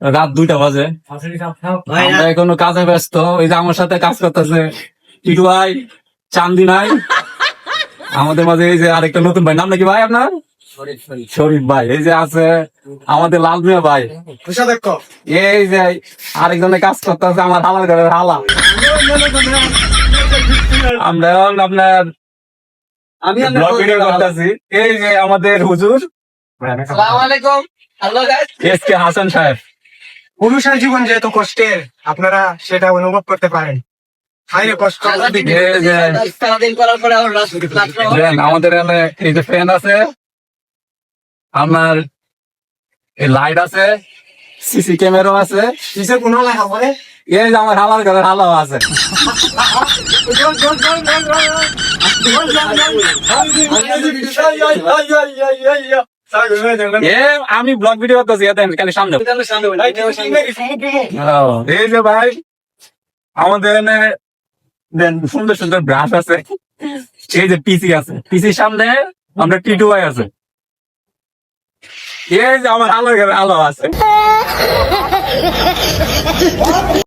রাত 2টা বাজে, আমরা এখনো কাজে ব্যস্ত। এই যে আমার সাথে কাজ করতেছে টিটু ভাই, চান্দি নাই আমাদের মাঝে। এই যে আরেকটা নতুন ভাই, নাম নাকি ভাই আপনার? শরীফ ভাই। এই যে আছে আমাদের লাল মিয়া ভাই। এই যে আরেকজনে কাজ করতেছে আমার হালার ঘরের হালা। আমরা এখন আপনার ব্লগ ভিডিও করতেছি। এই যে আমাদের হুজুর এস কে হাসান সাহেব। পুরুষের জীবন যেহেতু কষ্টের, আপনারা সেটা অনুভব করতে পারেন। হাইরে কষ্ট। এই যে আমাদের এখানে এই যে ফ্যান আছে, আপনার লাইট আছে, সিসি ক্যামেরা আছে। কিসের কোন লেখা বলে? এই যে আমার হালার ঘরের হালাও আছে। এ আমি ব্লগ ভিডিও করতেছি, খালি সামনে। এই যে ভাই আমাদের এখানে দেন সুন্দর সুন্দর ব্রাশ আছে। এই যে পিসি আছে, পিসির সামনে আমরা টিটু ভাই আছে। এই যে আমার আলো আছে।